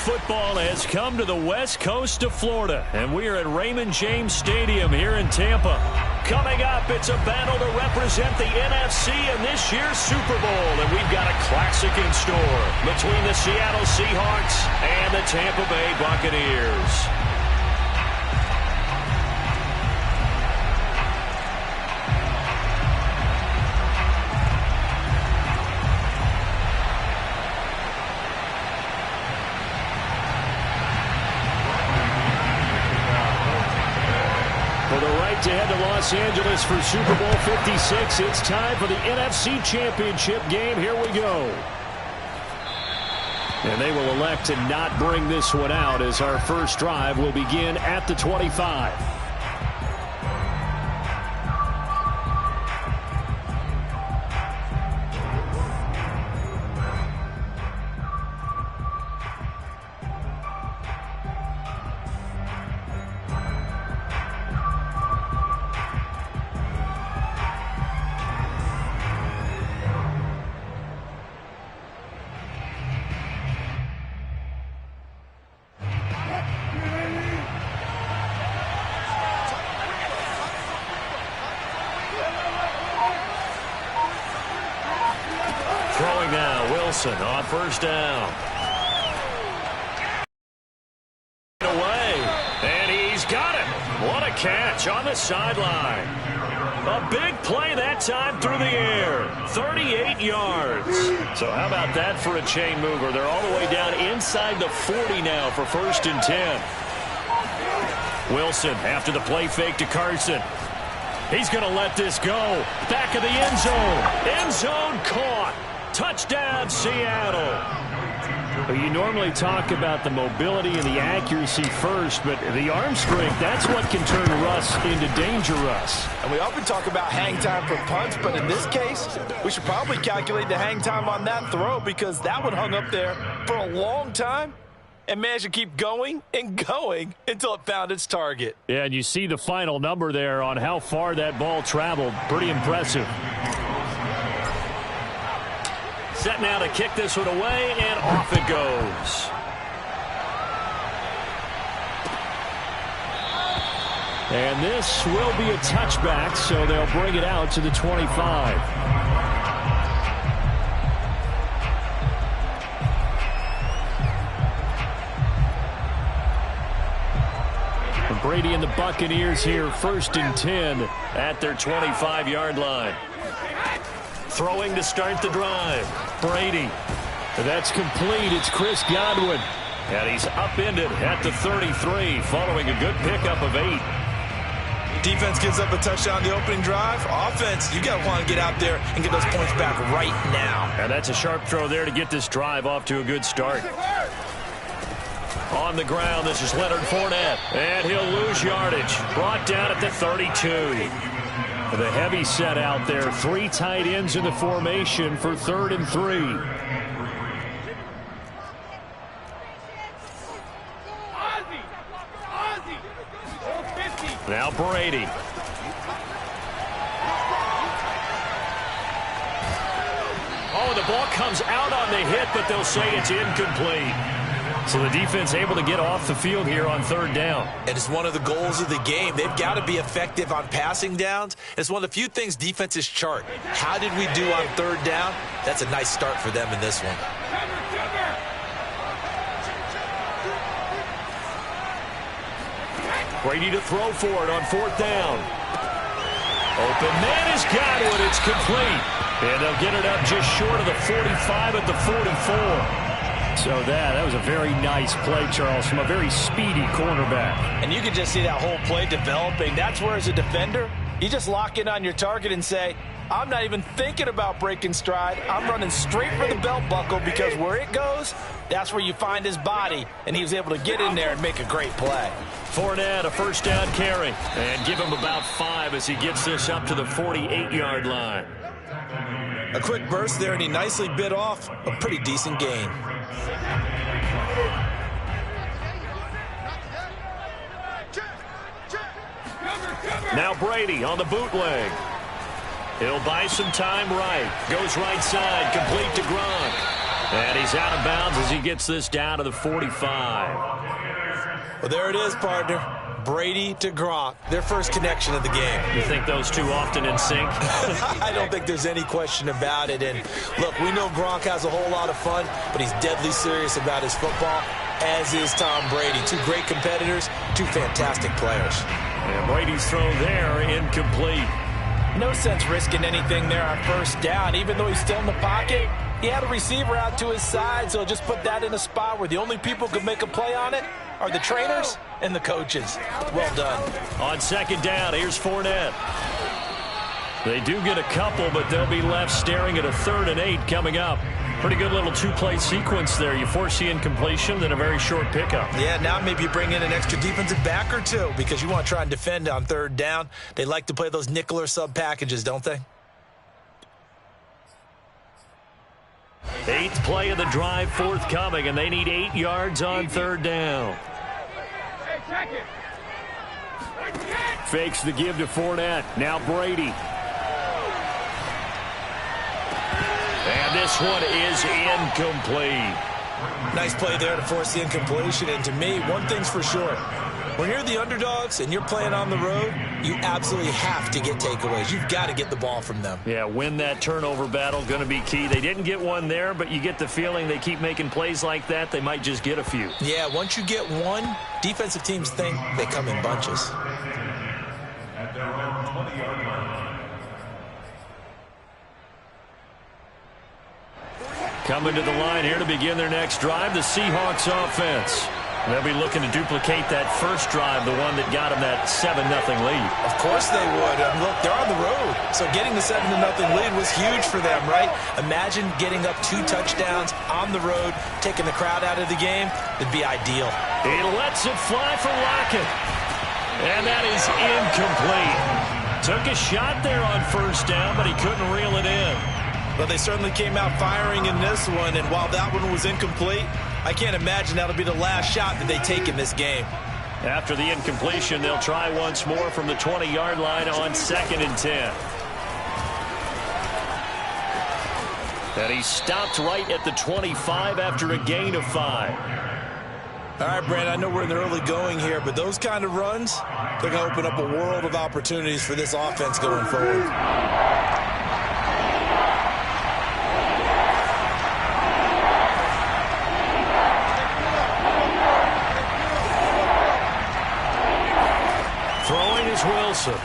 football has come to the west coast of Florida, and we are at Raymond James Stadium here in Tampa. Coming up, it's a battle to represent the NFC in this year's Super Bowl, and we've got a classic in store between the Seattle Seahawks and the Tampa Bay Buccaneers. To head to Los Angeles for Super Bowl 56. It's time for the NFC Championship game. Here we go. And they will elect to not bring this one out as our first drive will begin at the 25. Throwing now, Wilson on first down. Away, and he's got it. What a catch on the sideline. A big play that time through the air. 38 yards. So how about that for a chain mover? They're all the way down inside the 40 now for 1st and 10. Wilson after the play fake to Carson. He's going to let this go. Back of the end zone. End zone caught. Touchdown, Seattle. Well, you normally talk about the mobility and the accuracy first, but the arm strength, that's what can turn Russ into danger Russ. And we often talk about hang time for punts, but in this case, we should probably calculate the hang time on that throw because that one hung up there for a long time and managed to keep going and going until it found its target. Yeah, and you see the final number there on how far that ball traveled. Pretty impressive. Set now to kick this one away, and off it goes. And this will be a touchback, so they'll bring it out to the 25. And Brady and the Buccaneers here, 1st and 10 at their 25-yard line. Throwing to start the drive. Brady. That's complete. It's Chris Godwin. And he's upended at the 33 following a good pickup of 8. Defense gives up a touchdown the opening drive. Offense, you got to want to get out there and get those points back right now. And that's a sharp throw there to get this drive off to a good start. On the ground, this is Leonard Fournette. And he'll lose yardage. Brought down at the 32. The heavy set out there. 3 tight ends in the formation for 3rd and 3. Now Brady. Oh, the ball comes out on the hit, but they'll say it's incomplete. So the defense able to get off the field here on 3rd down. And it's one of the goals of the game. They've got to be effective on passing downs. It's one of the few things defenses chart. How did we do on 3rd down? That's a nice start for them in this one. Brady to throw for it on 4th down. Open man is Godwin. It's complete. And they'll get it up just short of the 45 at the 44. So that was a very nice play, Charles, from a very speedy cornerback. And you can just see that whole play developing. That's where, as a defender, you just lock in on your target and say, I'm not even thinking about breaking stride. I'm running straight for the belt buckle because where it goes, that's where you find his body. And he was able to get in there and make a great play. Fournette, a 1st down carry. And give him about 5 as he gets this up to the 48-yard line. A quick burst there, and he nicely bit off a pretty decent gain. Now Brady on the bootleg. He'll buy some time right. Goes right side, complete to Gronk. And he's out of bounds as he gets this down to the 45. Well, there it is, partner. Brady to Gronk, their first connection of the game. You think those two often in sync? I don't think there's any question about it. And look, we know Gronk has a whole lot of fun, but he's deadly serious about his football, as is Tom Brady. Two great competitors, two fantastic players. And Brady's throw there incomplete. No sense risking anything there on first down. Even though he's still in the pocket, he had a receiver out to his side, so just put that in a spot where the only people who can make a play on it are the trainers and the coaches. Well done. On second down, here's Fournette. They do get a couple, but they'll be left staring at a 3rd and 8 coming up. Pretty good little two-play sequence there. You force the incompletion, then a very short pickup. Yeah, now maybe you bring in an extra defensive back or two because you want to try and defend on 3rd down. They like to play those nickel or sub packages, don't they? 8th play of the drive forthcoming, and they need 8 yards on 3rd down. Fakes the give to Fournette. Now Brady. And this one is incomplete. Nice play there to force the incompletion. And to me, one thing's for sure. When you're the underdogs and you're playing on the road, you absolutely have to get takeaways. You've got to get the ball from them. Yeah, win that turnover battle, going to be key. They didn't get one there, but you get the feeling they keep making plays like that, they might just get a few. Yeah, once you get one, defensive teams think they come in bunches. Coming to the line here to begin their next drive, the Seahawks offense. They'll be looking to duplicate that first drive, the one that got them that 7-0 lead. Of course they would. Look, they're on the road, so getting the 7-0 lead was huge for them, right? Imagine getting up 2 touchdowns on the road, taking the crowd out of the game. It'd be ideal. He lets it fly for Lockett. And that is incomplete. Took a shot there on first down, but he couldn't reel it in. Well, they certainly came out firing in this one, and while that one was incomplete, I can't imagine that'll be the last shot that they take in this game. After the incompletion, they'll try once more from the 20-yard line on 2nd and 10. And he stopped right at the 25 after a gain of 5. All right, Brand, I know we're in the early going here, but those kind of runs, they're going to open up a world of opportunities for this offense going forward. Throwing is Wilson.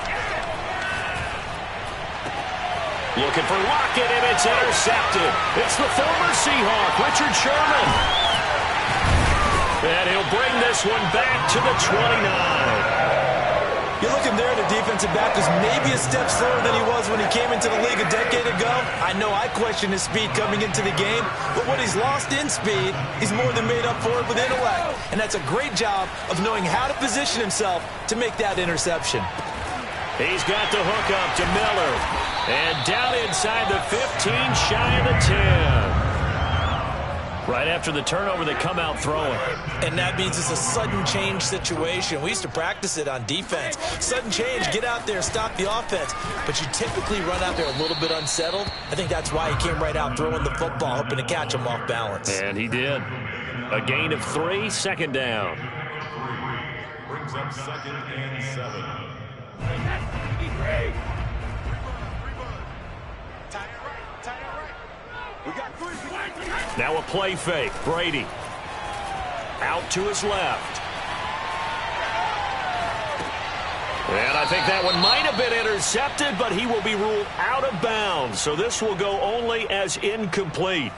Looking for Lockett, and it's intercepted. It's the former Seahawk, Richard Sherman. And he'll bring this one back to the 29. You're looking there at a defensive back who's maybe a step slower than he was when he came into the league a decade ago. I know I questioned his speed coming into the game, but what he's lost in speed, he's more than made up for it with intellect. And that's a great job of knowing how to position himself to make that interception. He's got the hook up to Miller. And down inside the 15, shy of the 10. Right after the turnover, they come out throwing. And that means it's a sudden change situation. We used to practice it on defense. Sudden change, get out there, stop the offense. But you typically run out there a little bit unsettled. I think that's why he came right out throwing the football, hoping to catch him off balance. And he did. A gain of 3, 2nd down. Brings up 2nd and 7. Now a play fake. Brady. Out to his left. And I think that one might have been intercepted, but he will be ruled out of bounds. So this will go only as incomplete.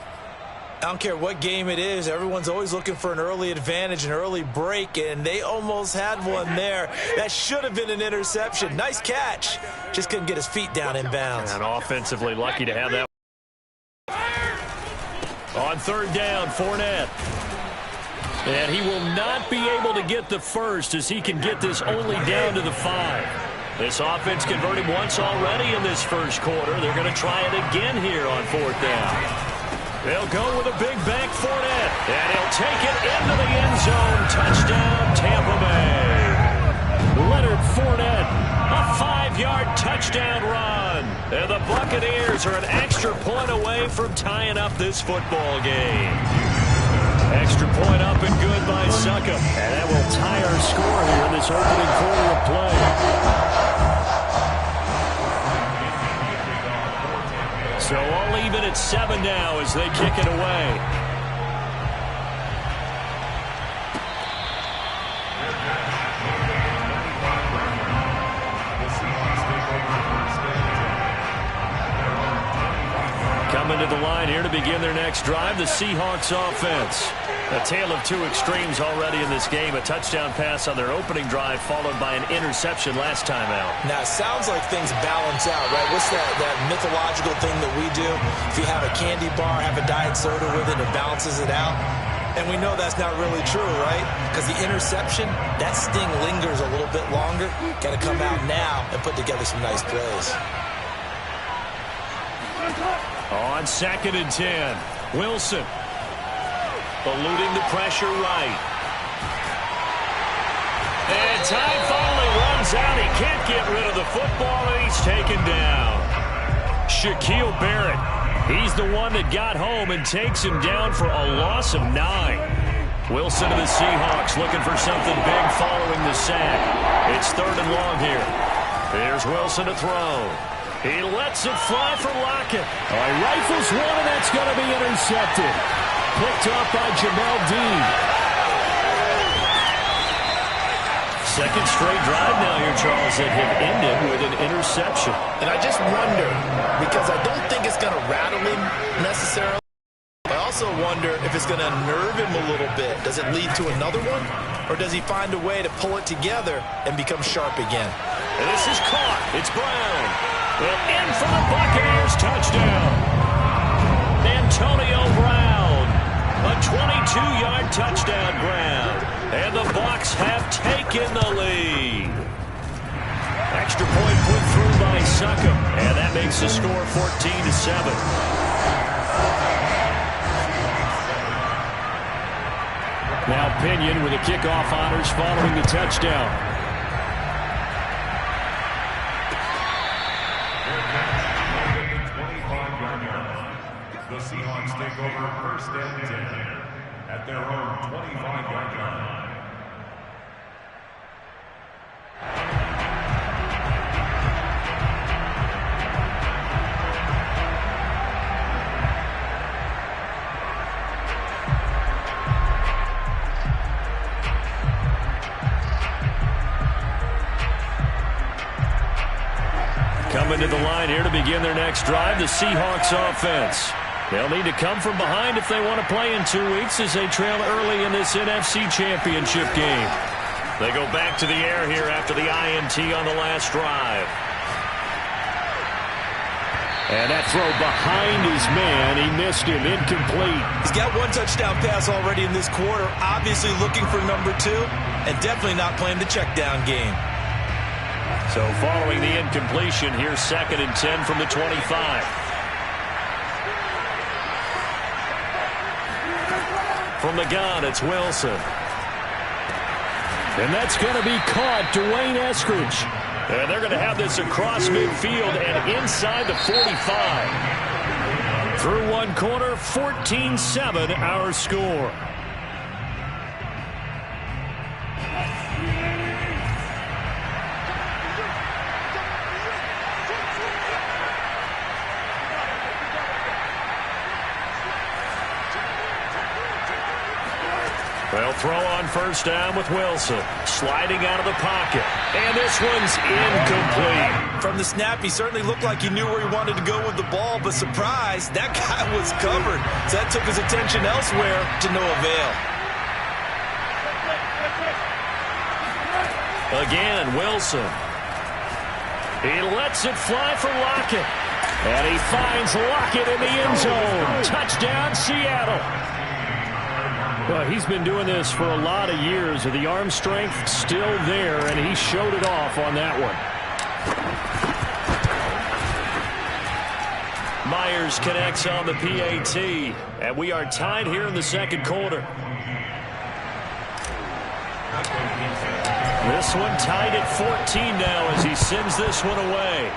I don't care what game it is. Everyone's always looking for an early advantage, an early break, and they almost had one there. That should have been an interception. Nice catch. Just couldn't get his feet down in bounds. And offensively lucky to have that. On 3rd down, Fournette. And he will not be able to get the first as he can get this only down to the 5. This offense converted once already in this first quarter. They're going to try it again here on 4th down. They'll go with a big bank Fournette. And he'll take it into the end zone. Touchdown, Tampa Bay. Leonard Fournette, a 5-yard touchdown run. And the Buccaneers are an extra point away from tying up this football game. Extra point up and good by Succop. And that will tie our score here in this opening quarter of play. So all even at 7 now as they kick it away. Coming to the line here to begin their next drive, the Seahawks offense. A tale of two extremes already in this game. A touchdown pass on their opening drive followed by an interception last time out. Now, it sounds like things balance out, right? What's that mythological thing that we do? If you have a candy bar, have a diet soda with it, it balances it out. And we know that's not really true, right? Because the interception, that sting lingers a little bit longer. Got to come out now and put together some nice plays. On 2nd and 10, Wilson eluding the pressure right. And time finally runs out. He can't get rid of the football, and he's taken down. Shaquille Barrett, he's the one that got home and takes him down for a loss of 9. Wilson to the Seahawks looking for something big following the sack. It's 3rd and long here. Here's Wilson to throw. He lets it fly for Lockett. He rifles one, and that's going to be intercepted. Picked up by Jamel Dean. Second straight drive now here, Charles, that have ended with an interception. And I just wonder, because I don't think it's going to rattle him necessarily. I also wonder if it's going to unnerve him a little bit. Does it lead to another one? Or does he find a way to pull it together and become sharp again? And this is caught. It's Brown. And in for the Buccaneers touchdown. Antonio Brown. A 22-yard touchdown grab. And the Bucs have taken the lead. Extra point put through by Succop. And that makes the score 14-7. Now Pinion with the kickoff honors following the touchdown. The Seahawks take over 1st and 10 at their own 25-yard line. Coming to the line here to begin their next drive, the Seahawks offense. They'll need to come from behind if they want to play in 2 weeks as they trail early in this NFC Championship game. They go back to the air here after the INT on the last drive. And that throw behind his man. He missed him. Incomplete. He's got one touchdown pass already in this quarter. Obviously looking for number 2 and definitely not playing the check down game. So following the incompletion, here's 2nd and 10 from the 25. From the gun, it's Wilson. And that's going to be caught. Dwayne Eskridge. And they're going to have this across midfield and inside the 45. Through one quarter, 14-7 our score. Well, throw on first down with Wilson. Sliding out of the pocket. And this one's incomplete. From the snap, he certainly looked like he knew where he wanted to go with the ball, but surprise, that guy was covered. So that took his attention elsewhere to no avail. Again, Wilson. He lets it fly for Lockett. And he finds Lockett in the end zone. Touchdown, Seattle. Well, he's been doing this for a lot of years. The arm strength still there, and he showed it off on that one. Myers connects on the PAT, and we are tied here in the second quarter. This one tied at 14 now as he sends this one away.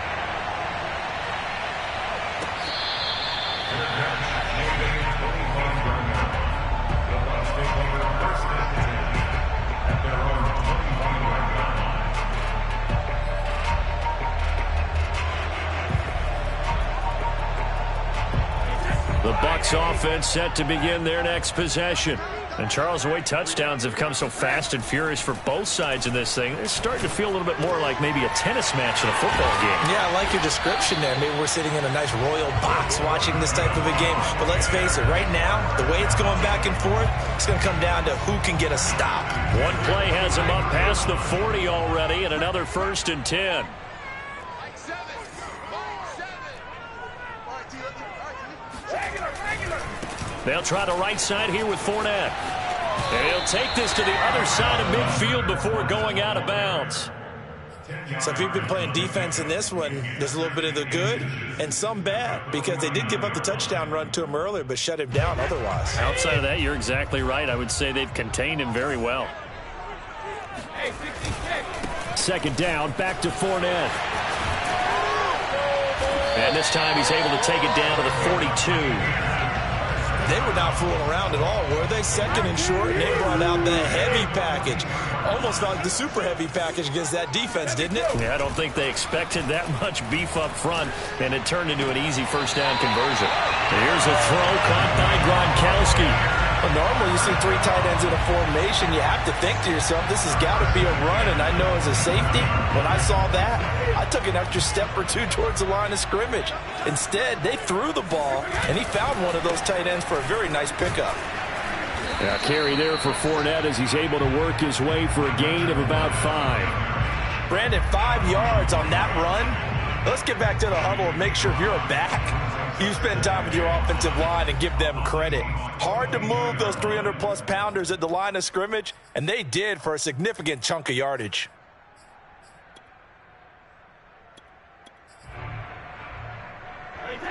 The Bucs offense set to begin their next possession. And Charles, the way touchdowns have come so fast and furious for both sides in this thing, it's starting to feel a little bit more like maybe a tennis match in a football game. Yeah, I like your description there. Maybe we're sitting in a nice royal box watching this type of a game. But let's face it, right now, the way it's going back and forth, it's going to come down to who can get a stop. One play has him up past the 40 already, and another 1st and 10. They'll try the right side here with Fournette. And he'll take this to the other side of midfield before going out of bounds. So if you've been playing defense in this one, there's a little bit of the good and some bad, because they did give up the touchdown run to him earlier but shut him down otherwise. Outside of that, you're exactly right. I would say they've contained him very well. 2nd down, back to Fournette. And this time he's able to take it down to the 42. They were not fooling around at all, were they? 2nd and short, and they brought out the heavy package. Almost like the super heavy package against that defense, didn't it? Yeah, I don't think they expected that much beef up front, and it turned into an easy 1st down conversion. Here's a throw caught by Gronkowski. Well, normally you see 3 tight ends in a formation, you have to think to yourself, this has got to be a run, and I know as a safety, when I saw that, I took an extra step or 2 towards the line of scrimmage. Instead, they threw the ball, and he found one of those tight ends for a very nice pickup. Yeah, carry there for Fournette as he's able to work his way for a gain of about 5. Brandon, 5 yards on that run. Let's get back to the huddle and make sure if you're a back, you spend time with your offensive line and give them credit. Hard to move those 300-plus pounders at the line of scrimmage, and they did for a significant chunk of yardage.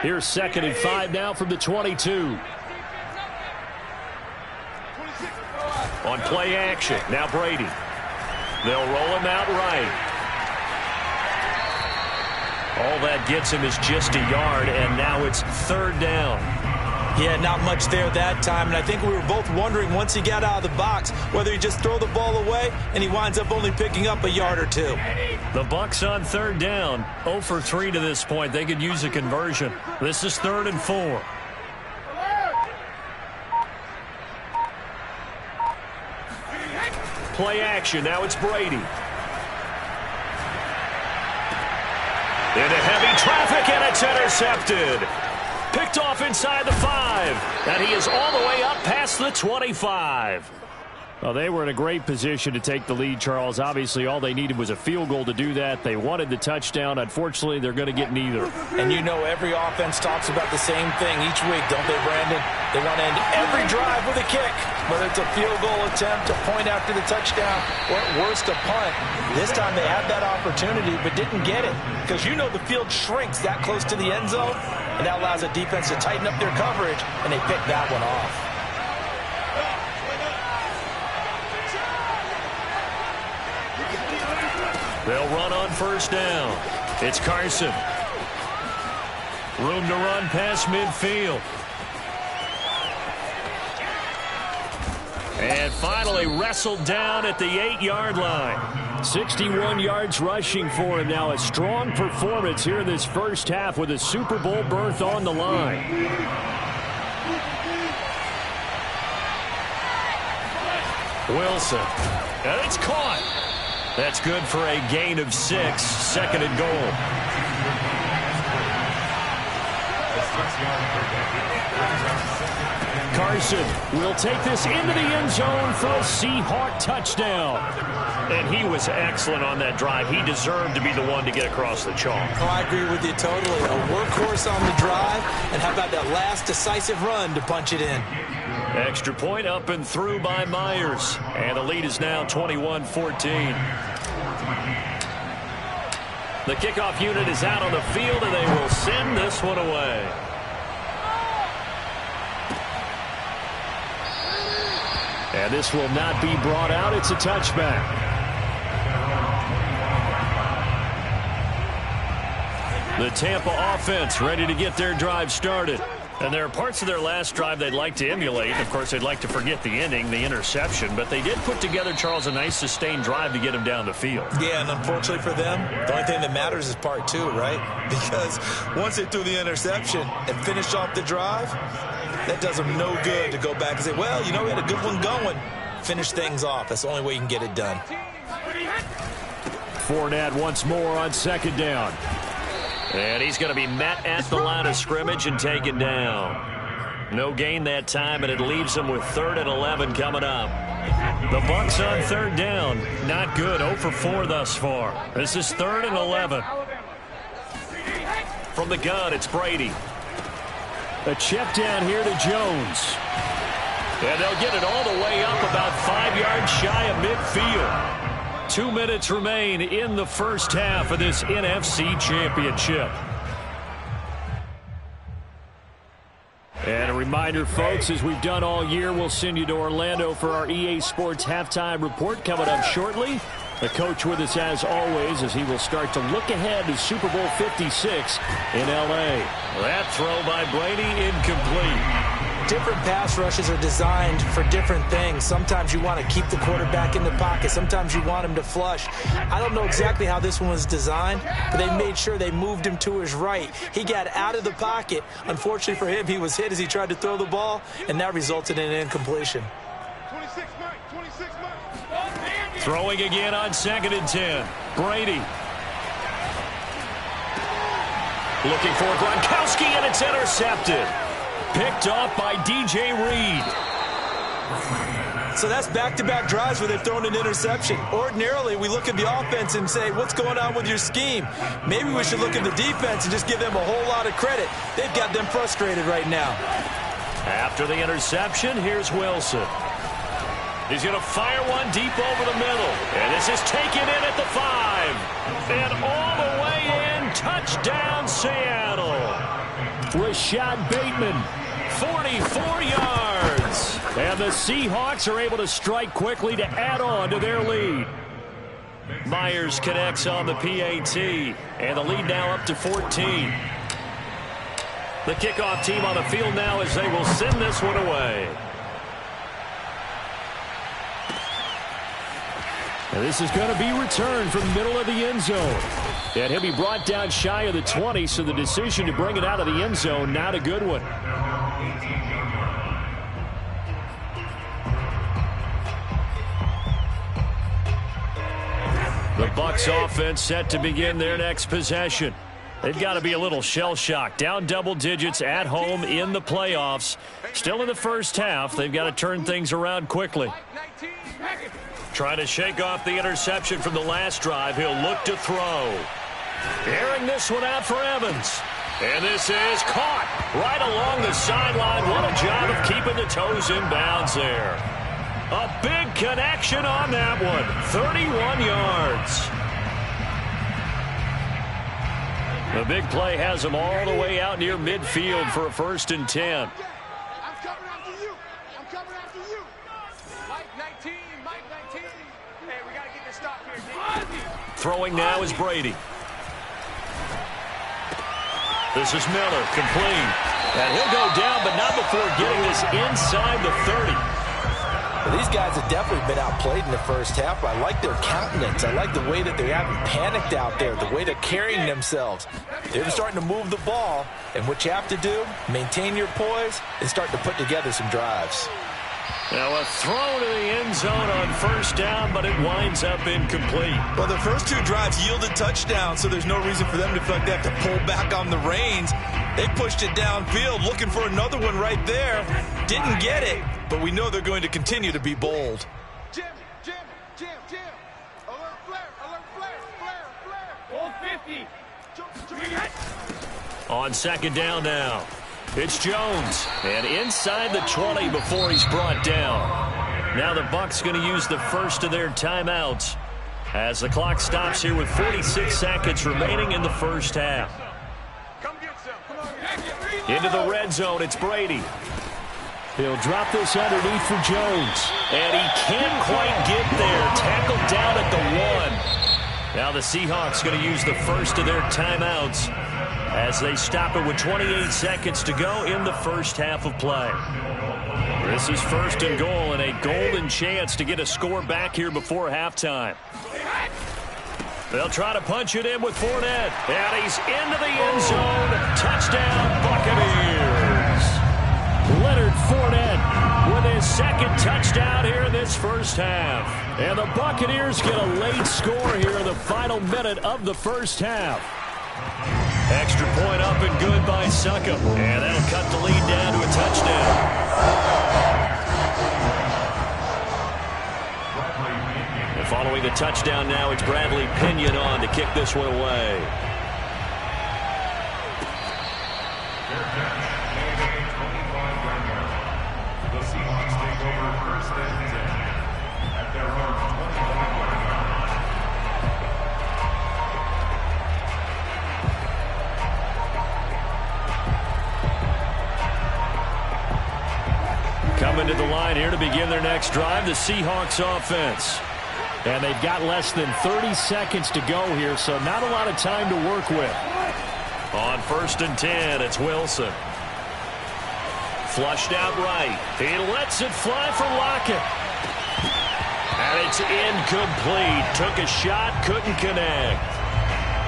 Here's 2nd and 5 now from the 22. On play action, now Brady. They'll roll him out right. All that gets him is just a yard, and now it's 3rd down. Yeah, not much there that time, and I think we were both wondering once he got out of the box whether he just throw the ball away, and he winds up only picking up a yard or 2. The Bucs on 3rd down, 0 for 3 to this point. They could use a conversion. This is 3rd and 4. Play action, now it's Brady. Into heavy traffic, and it's intercepted. Picked off inside the 5, and he is all the way up past the 25. Well, they were in a great position to take the lead, Charles. Obviously, all they needed was a field goal to do that. They wanted the touchdown. Unfortunately, they're going to get neither. And you know every offense talks about the same thing each week, don't they, Brandon? They want to end every drive with a kick, whether it's a field goal attempt, a point after the touchdown, or at worst, a punt. This time they had that opportunity but didn't get it, because you know the field shrinks that close to the end zone, and that allows the defense to tighten up their coverage, and they pick that one off. They'll run on 1st down. It's Carson. Room to run past midfield. And finally wrestled down at the 8-yard line. 61 yards rushing for him now. A strong performance here in this 1st half with a Super Bowl berth on the line. Wilson. And it's caught. That's good for a gain of 6. 2nd and goal. Carson will take this into the end zone for a Seahawk touchdown. And he was excellent on that drive. He deserved to be the one to get across the chalk. Oh, I agree with you totally. A workhorse on the drive, and how about that last decisive run to punch it in? Extra point up and through by Myers. And the lead is now 21-14. The kickoff unit is out on the field, and they will send this one away. And this will not be brought out. It's a touchback. The Tampa offense ready to get their drive started. And there are parts of their last drive they'd like to emulate. Of course, they'd like to forget the ending, the interception. But they did put together, Charles, a nice sustained drive to get him down the field. Yeah, and unfortunately for them, the only thing that matters is part two, right? Because once they threw the interception and finished off the drive, that does them no good to go back and say, well, you know, we had a good one going. Finish things off. That's the only way you can get it done. Fournette once more on second down. And he's going to be met at the line of scrimmage and taken down. No gain that time, and it leaves him with 3rd and 11 coming up. The Bucs on third down. Not good. 0 for 4 thus far. This is 3rd and 11. From the gun, it's Brady. A check down here to Jones. And they'll get it all the way up about 5 yards shy of midfield. 2 minutes remain in the first half of this NFC Championship. And a reminder, folks, as we've done all year, we'll send you to Orlando for our EA Sports halftime report coming up shortly. The coach with us as always as he will start to look ahead to Super Bowl 56 in L.A. That throw by Brady incomplete. Different pass rushes are designed for different things. Sometimes you want to keep the quarterback in the pocket. Sometimes you want him to flush. I don't know exactly how this one was designed, but they made sure they moved him to his right. He got out of the pocket. Unfortunately for him, he was hit as he tried to throw the ball, and that resulted in an incompletion. 26 Mike. Throwing again on 2nd and 10. Brady. Looking for Gronkowski, and it's intercepted. Picked off by DJ Reed. So that's back-to-back drives where they've thrown an interception. Ordinarily, we look at the offense and say, what's going on with your scheme? Maybe we should look at the defense and just give them a whole lot of credit. They've got them frustrated right now. After the interception, here's Wilson. He's going to fire one deep over the middle. And this is taken in at the 5. And all the way in, touchdown Seattle. Rashad Bateman, 44 yards. And the Seahawks are able to strike quickly to add on to their lead. Myers connects on the PAT. And the lead now up to 14. The kickoff team on the field now as they will send this one away. And this is going to be returned from the middle of the end zone. And he'll be brought down shy of the 20, so the decision to bring it out of the end zone, not a good one. The Bucs offense set to begin their next possession. They've got to be a little shell-shocked. Down double digits at home in the playoffs. Still in the first half. They've got to turn things around quickly. Trying to shake off the interception from the last drive. He'll look to throw. Airing this one out for Evans. And this is caught right along the sideline. What a job of keeping the toes in bounds there. A big connection on that one. 31 yards. The big play has him all the way out near midfield for a 1st and 10. I'm coming after you. I'm coming after you. Mike 19, Mike 19. Hey, we got to get this stop here. Throwing now is Brady. This is Miller, complete. And he'll go down, but not before getting this inside the 30. Well, these guys have definitely been outplayed in the first half. I like their countenance. I like the way that they haven't panicked out there, the way they're carrying themselves. They're starting to move the ball, and what you have to do, maintain your poise and start to put together some drives. Now a throw to the end zone on 1st down, but it winds up incomplete. Well, the first 2 drives yielded touchdowns, so there's no reason for them to feel like they have to pull back on the reins. They pushed it downfield, looking for another one right there. Didn't get it, but we know they're going to continue to be bold. Jim. Alert flare. All 50. On 2nd down now. It's Jones, and inside the 20 before he's brought down. Now the Bucs going to use the first of their timeouts as the clock stops here with 46 seconds remaining in the first half. Come get some. Into the red zone, it's Brady. He'll drop this underneath for Jones, and he can't quite get there. Tackled down at the 1. Now the Seahawks going to use the first of their timeouts as they stop it with 28 seconds to go in the first half of play. This is first and goal and a golden chance to get a score back here before halftime. They'll try to punch it in with Fournette. And he's into the end zone. Touchdown, Buccaneers. Leonard Fournette with his second touchdown here in this first half. And the Buccaneers get a late score here in the final minute of the first half. Extra point up and good by Suckup. And that'll cut the lead down to a touchdown. And following the touchdown now, it's Bradley Pinion on to kick this one away. The Seahawks take over first and 10 at their own 21. Coming to the line here to begin their next drive, the Seahawks offense. And they've got less than 30 seconds to go here, so not a lot of time to work with. On first and 10, it's Wilson. Flushed out right. He lets it fly for Lockett. And it's incomplete. Took a shot, couldn't connect.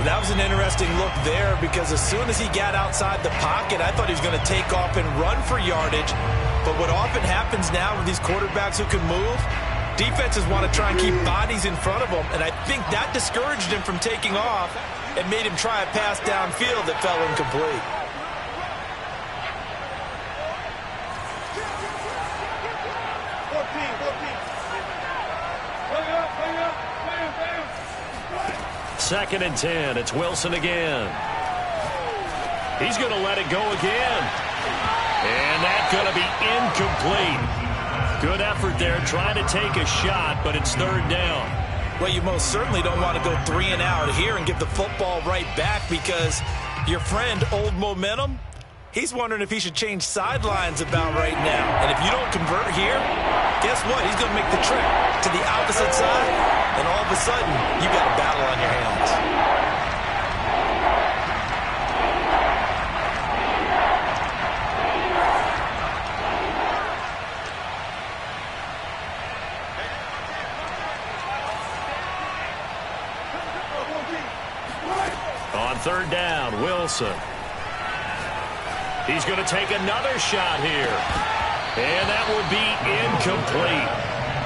That was an interesting look there because as soon as he got outside the pocket, I thought he was going to take off and run for yardage. But what often happens now with these quarterbacks who can move, defenses want to try and keep bodies in front of them. And I think that discouraged him from taking off and made him try a pass downfield that fell incomplete. Second and 10. It's Wilson again. He's going to let it go again. And that's going to be incomplete. Good effort there trying to take a shot, but it's third down. Well, you most certainly don't want to go 3 and out here and give the football right back because your friend, Old Momentum, he's wondering if he should change sidelines about right now. And if you don't convert here, guess what? He's going to make the trip to the opposite side, and all of a sudden, you've got a battle on your hands. On third down, Wilson. He's going to take another shot here. And that will be incomplete.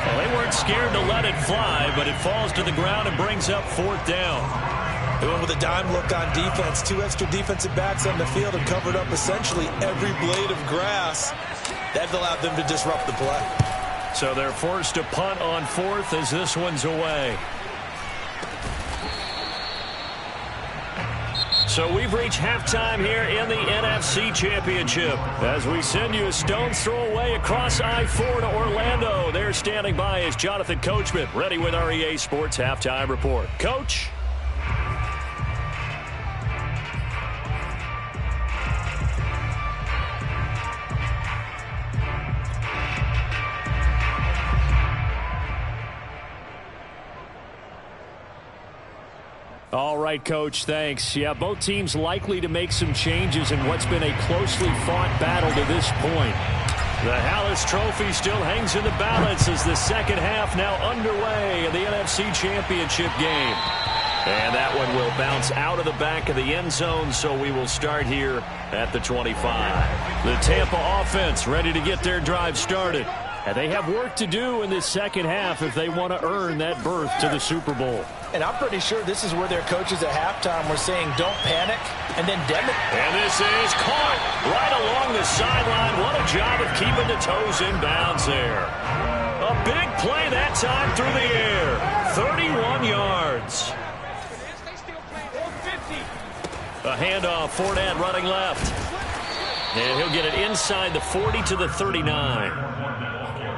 Well, they weren't scared to let it fly, but it falls to the ground and brings up fourth down. They went with a dime look on defense. 2 extra defensive backs on the field and covered up essentially every blade of grass. That allowed them to disrupt the play. So they're forced to punt on fourth as this one's away. So we've reached halftime here in the NFC Championship as we send you a stone's throw away across I-4 to Orlando. There standing by is Jonathan Coachman, ready with our EA Sports Halftime Report. Coach? All right, Coach, thanks. Yeah, both teams likely to make some changes in what's been a closely fought battle to this point. The Hallis Trophy still hangs in the balance as the second half now underway in the NFC Championship game. And that one will bounce out of the back of the end zone, so we will start here at the 25. The Tampa offense ready to get their drive started. And they have work to do in this second half if they want to earn that berth to the Super Bowl. And I'm pretty sure this is where their coaches at halftime were saying, don't panic, and then And this is caught right along the sideline. What a job of keeping the toes in bounds there. A big play that time through the air. 31 yards. A handoff, Fournette running left. And he'll get it inside the 40 to the 39.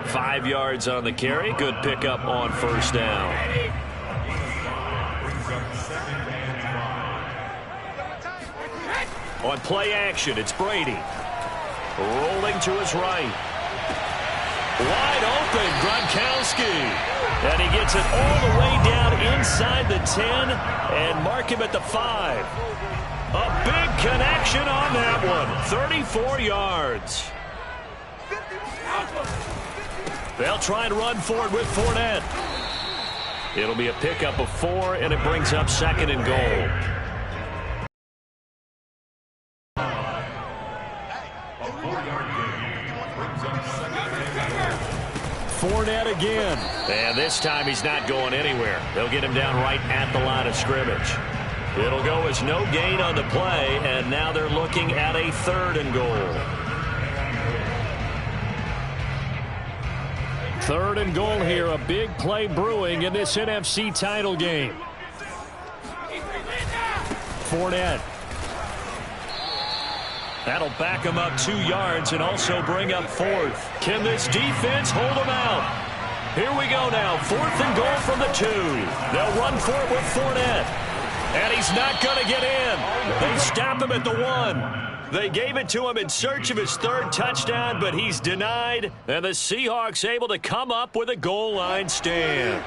5 yards on the carry. Good pickup on first down. On play action, it's Brady. Rolling to his right. Wide open, Gronkowski. And he gets it all the way down inside the 10 and mark him at the 5. A big connection on that one. 34 yards. They'll try and run for it with Fournette. It'll be a pickup of 4, and it brings up 2nd and goal. Fournette again. And this time he's not going anywhere. They'll get him down right at the line of scrimmage. It'll go as no gain on the play, and now they're looking at a 3rd and goal. 3rd and goal here. A big play brewing in this NFC title game. Fournette. That'll back him up 2 yards and also bring up 4th. Can this defense hold him out? Here we go now. 4th and goal from the 2. They'll run for it with Fournette. And he's not going to get in. They stop him at the 1. They gave it to him in search of his 3rd touchdown, but he's denied. And the Seahawks able to come up with a goal line stand.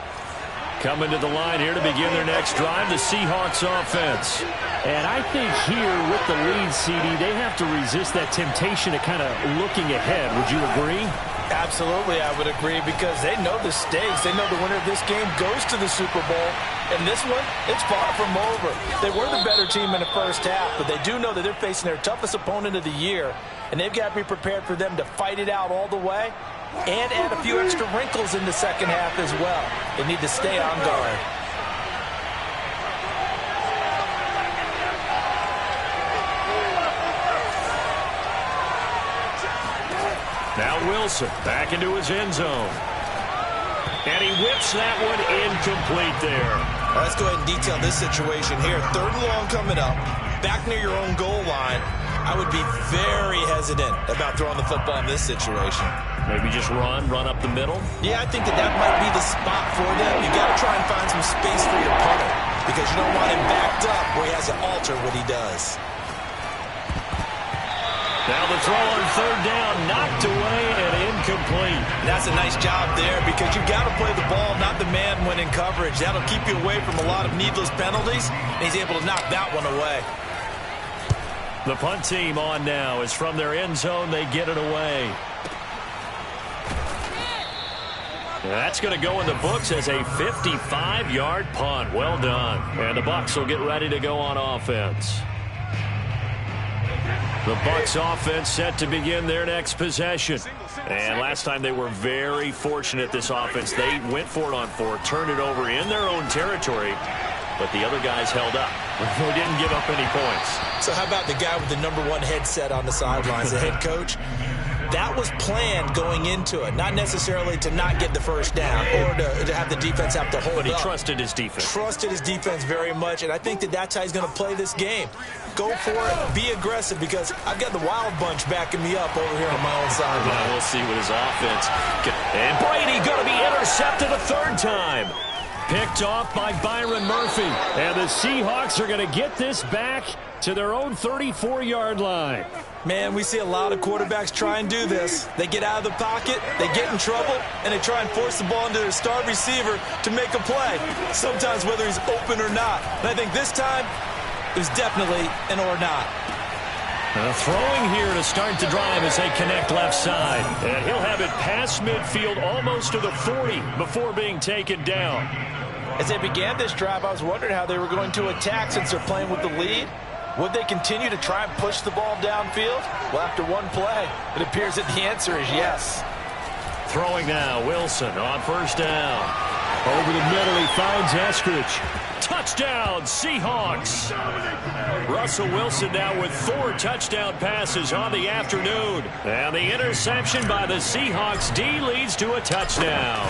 Coming to the line here to begin their next drive, the Seahawks offense. And I think here with the lead, CD, they have to resist that temptation of kind of looking ahead. Would you agree? Absolutely, I would agree, because they know the stakes. They know the winner of this game goes to the Super Bowl. And this one, it's far from over. They were the better team in the first half, but they do know that they're facing their toughest opponent of the year. And they've got to be prepared for them to fight it out all the way and add a few extra wrinkles in the second half as well. They need to stay on guard. Now Wilson back into his end zone. And he whips that one incomplete there. Let's go ahead and detail this situation here. 3rd and long coming up. Back near your own goal line. I would be very hesitant about throwing the football in this situation. Maybe just run up the middle? Yeah, I think that might be the spot for them. You got to try and find some space for your punter, because you don't want him backed up where he has to alter what he does. Now the throw on 3rd down, knocked away and incomplete. That's a nice job there, because you got to play the ball, not the man when in coverage. That'll keep you away from a lot of needless penalties, and he's able to knock that one away. The punt team on now is from their end zone. They get it away. That's going to go in the books as a 55-yard punt. Well done. And the Bucs will get ready to go on offense. The Bucs offense set to begin their next possession. And last time they were very fortunate, this offense. They went for it on 4, turned it over in their own territory, but the other guys held up. They didn't give up any points. So how about the guy with the #1 headset on the sidelines, the head coach? That was planned going into it, not necessarily to not get the first down or to have the defense have to hold up. But he trusted his defense. Trusted his defense very much, and I think that's how he's going to play this game. Go for it, be aggressive, because I've got the wild bunch backing me up over here on my own sideline. We'll see what his offense can. And Brady going to be intercepted a 3rd time. Picked off by Byron Murphy. And the Seahawks are going to get this back to their own 34-yard line. Man, we see a lot of quarterbacks try and do this. They get out of the pocket, they get in trouble, and they try and force the ball into their star receiver to make a play, sometimes whether he's open or not. And I think this time, it was definitely an or not. Throwing here to start the drive as they connect left side. And he'll have it past midfield almost to the 40 before being taken down. As they began this drive, I was wondering how they were going to attack since they're playing with the lead. Would they continue to try and push the ball downfield? Well, after one play, it appears that the answer is yes. Throwing now, Wilson on 1st down. Over the middle, he finds Eskridge. Touchdown, Seahawks. Russell Wilson now with 4 touchdown passes on the afternoon. And the interception by the Seahawks D leads to a touchdown.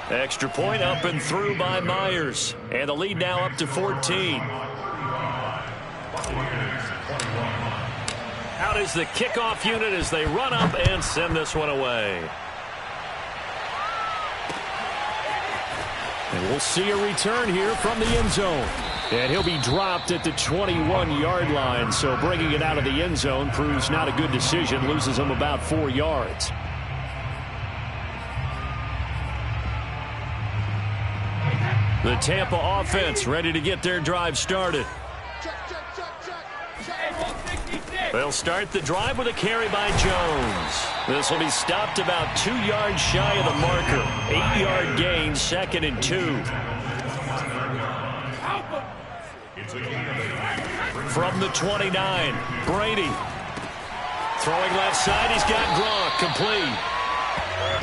Extra point up and through by Myers. And the lead now up to 14. Out is the kickoff unit as they run up and send this one away. And we'll see a return here from the end zone. And he'll be dropped at the 21-yard line. So bringing it out of the end zone proves not a good decision. Loses him about 4 yards. The Tampa offense ready to get their drive started. They'll start the drive with a carry by Jones. This will be stopped about 2 yards shy of the marker. 8-yard gain, 2nd and 2. From the 29, Brady. Throwing left side, he's got Gronk, complete.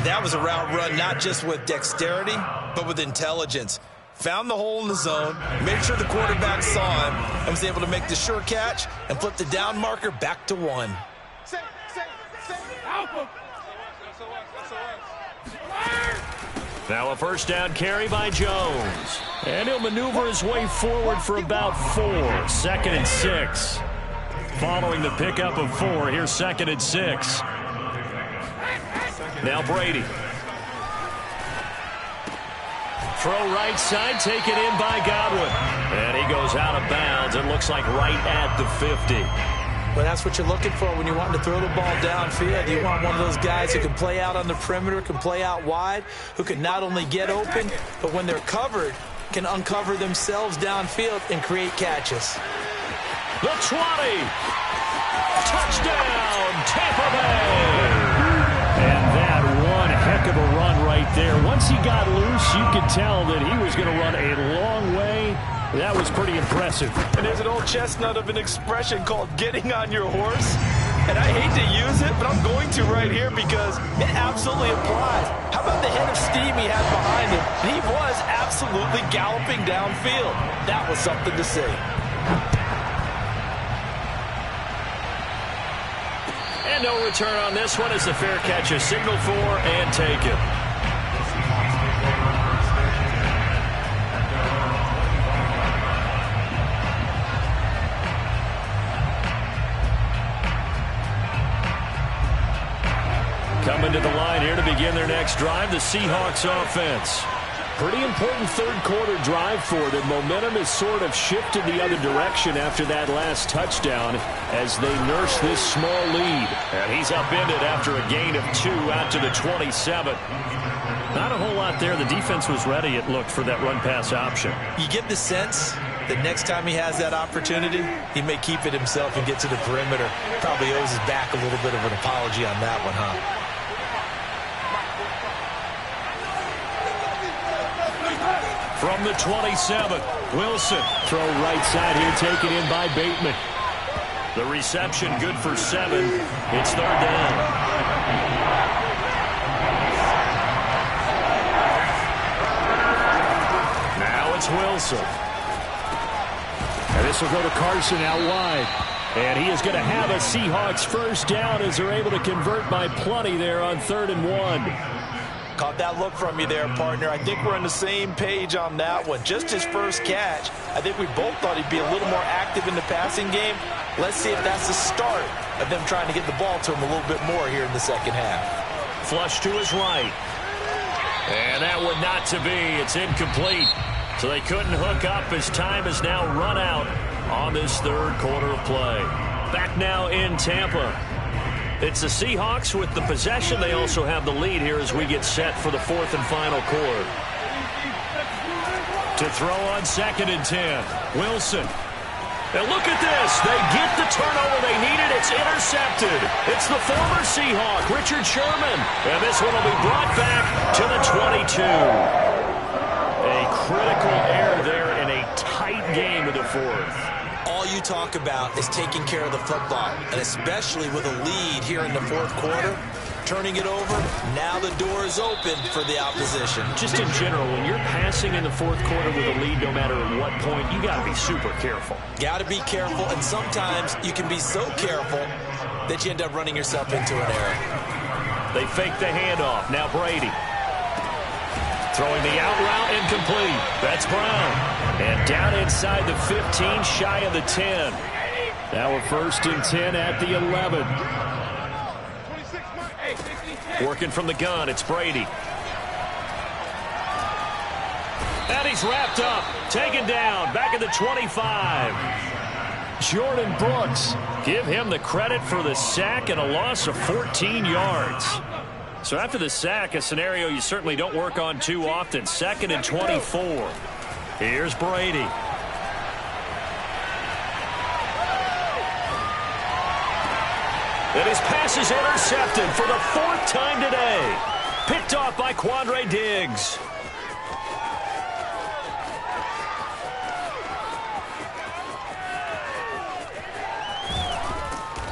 That was a route run not just with dexterity, but with intelligence. Found the hole in the zone, made sure the quarterback saw him, and was able to make the sure catch and flip the down marker back to 1. Now a first down carry by Jones. And he'll maneuver his way forward for about 4. 2nd and 6. Following the pickup of 4, here's 2nd and 6. Now Brady. Throw right side, taken in by Godwin. And he goes out of bounds. It looks like right at the 50. Well, that's what you're looking for when you want to throw the ball downfield. You want one of those guys who can play out on the perimeter, can play out wide, who can not only get open, but when they're covered, can uncover themselves downfield and create catches. The 20. Touchdown, Tampa Bay. And that one heck of a run right there. Once he got loose, you could tell that he was going to run a long way. That was pretty impressive. And there's an old chestnut of an expression called getting on your horse. And I hate to use it, but I'm going to right here because it absolutely applies. How about the head of steam he had behind him? He was absolutely galloping downfield. That was something to see. And no return on this one as the fair catch is signaled for and taken. Coming to the line here to begin their next drive, the Seahawks offense. Pretty important third-quarter drive for them. Momentum has sort of shifted the other direction after that last touchdown as they nurse this small lead. And he's upended after a gain of 2 out to the 27. Not a whole lot there. The defense was ready, it looked, for that run-pass option. You get the sense that next time he has that opportunity, he may keep it himself and get to the perimeter. Probably owes his back a little bit of an apology on that one, huh? From the 27, Wilson. Throw right side here, taken in by Bateman. The reception good for 7. It's 3rd down. Now it's Wilson. And this will go to Carson out wide. And he is going to have a Seahawks first down as they're able to convert by plenty there on 3rd and 1. Caught that look from you there, partner. I think we're on the same page on that one. Just his first catch. I think we both thought he'd be a little more active in the passing game. Let's see if that's the start of them trying to get the ball to him a little bit more here in the second half. Flush to his right. And that would not to be. It's incomplete. So they couldn't hook up as time has now run out on this third quarter of play. Back now in Tampa. It's the Seahawks with the possession. They also have the lead here as we get set for the 4th and final quarter. To throw on 2nd and 10. Wilson. And look at this. They get the turnover they needed. It's intercepted. It's the former Seahawk, Richard Sherman. And this one will be brought back to the 22. A critical error there in a tight game of the 4th. All you talk about is taking care of the football, and especially with a lead here in the 4th quarter, turning it over, now the door is open for the opposition. Just in general, when you're passing in the 4th quarter with a lead, no matter at what point, you got to be super careful. Got to be careful, and sometimes you can be so careful that you end up running yourself into an error. They fake the handoff. Now Brady. Throwing the out route, incomplete. That's Brown. And down inside the 15, shy of the 10. Now we're 1st and 10 at the 11. Working from the gun, it's Brady. And he's wrapped up, taken down, back at the 25. Jordan Brooks, give him the credit for the sack and a loss of 14 yards. So after the sack, a scenario you certainly don't work on too often. 2nd and 24. Here's Brady. And his pass is intercepted for the 4th time today. Picked off by Quandre Diggs.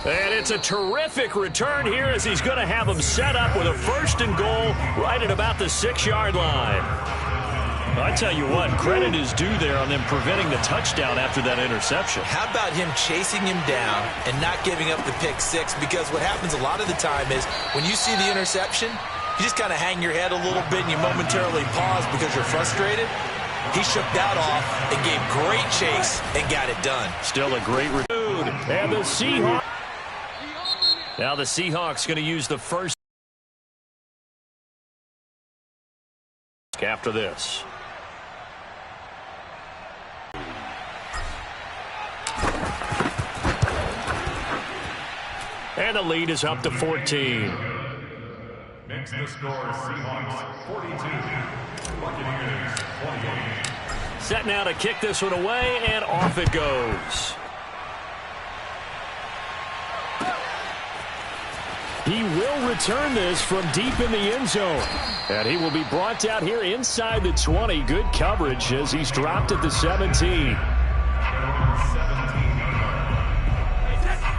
And it's a terrific return here as he's going to have him set up with a 1st and goal right at about the 6-yard line. I tell you what, credit is due there on them preventing the touchdown after that interception. How about him chasing him down and not giving up the pick six? Because what happens a lot of the time is when you see the interception, you just kind of hang your head a little bit and you momentarily pause because you're frustrated. He shook that off and gave great chase and got it done. Still a great return. And the Seahawks. Now the Seahawks going to use the first after this. And the lead is up to 14. Makes the score Seahawks 42, Buccaneers 28. Set now to kick this one away, and off it goes. He will return this from deep in the end zone. And he will be brought down here inside the 20. Good coverage as he's dropped at the 17.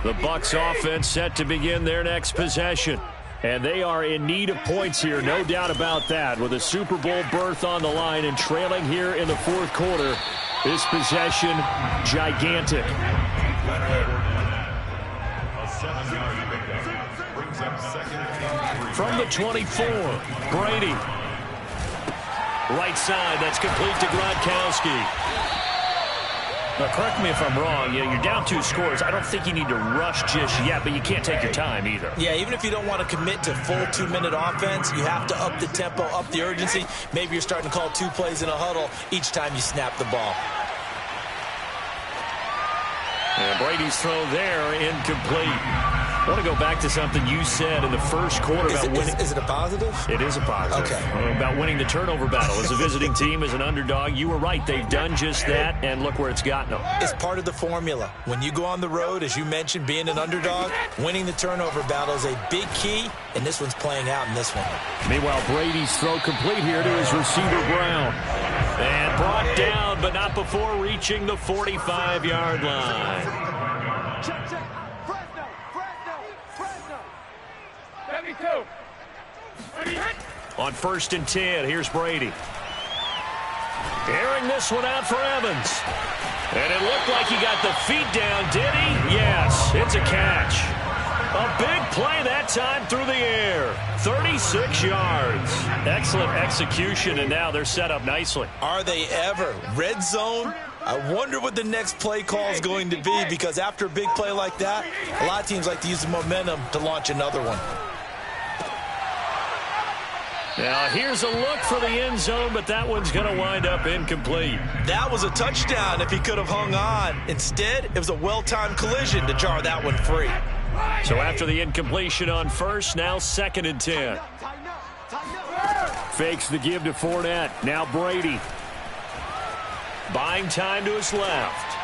The Bucs offense set to begin their next possession. And they are in need of points here, no doubt about that. With a Super Bowl berth on the line and trailing here in the 4th quarter. This possession, gigantic. A 7-yard pickup brings up 2nd and 3. From the 24, Brady. Right side, that's complete to Gronkowski. Now, correct me if I'm wrong. You're down 2 scores. I don't think you need to rush just yet, but you can't take your time either. Yeah, even if you don't want to commit to full 2-minute offense, you have to up the tempo, up the urgency. Maybe you're starting to call 2 plays in a huddle each time you snap the ball. And Brady's throw there, incomplete. I want to go back to something you said in the 1st quarter about winning. Is it a positive? It is a positive. Okay. About winning the turnover battle. As a visiting team, as an underdog, you were right. They've done just that, and look where it's gotten them. It's part of the formula. When you go on the road, as you mentioned, being an underdog, winning the turnover battle is a big key, and this one's playing out in this one. Meanwhile, Brady's throw complete here to his receiver, Brown. And brought down, but not before reaching the 45-yard line. Check, check. Fresno. 72. On 1st and 10, here's Brady. Airing this one out for Evans. And it looked like he got the feet down, did he? Yes, it's a catch. A big play that time through the air. 36 yards. Excellent execution, and now they're set up nicely. Are they ever? Red zone? I wonder what the next play call is going to be, because after a big play like that, a lot of teams like to use the momentum to launch another one. Now, here's a look for the end zone, but that one's going to wind up incomplete. That was a touchdown if he could have hung on. Instead, it was a well-timed collision to jar that one free. So after the incompletion on 1st, now 2nd and 10. Fakes the give to Fournette. Now Brady. Buying time to his left.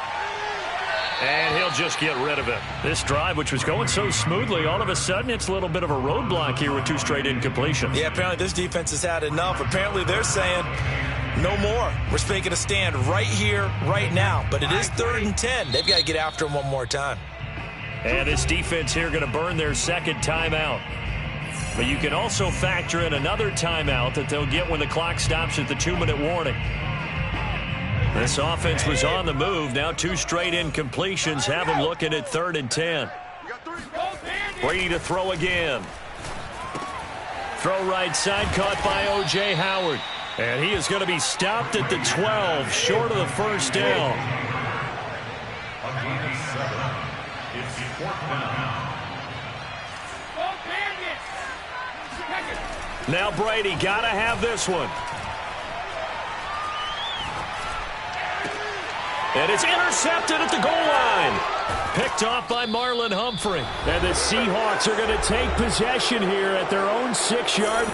And he'll just get rid of it. This drive, which was going so smoothly, all of a sudden it's a little bit of a roadblock here with 2 straight incompletions. Yeah, apparently this defense has had enough. Apparently they're saying no more. We're making a stand right here, right now. But it is 3rd and 10. They've got to get after him one more time. And this defense here going to burn their 2nd timeout. But you can also factor in another timeout that they'll get when the clock stops at the 2-minute warning. This offense was on the move. Now 2 straight incompletions have them looking at 3rd and 10. Brady to throw again. Throw right side, caught by O.J. Howard. And he is going to be stopped at the 12, short of the 1st down. It's 4th down. Now Brady got to have this one. And it's intercepted at the goal line. Picked off by Marlon Humphrey. And the Seahawks are going to take possession here at their own 6-yard.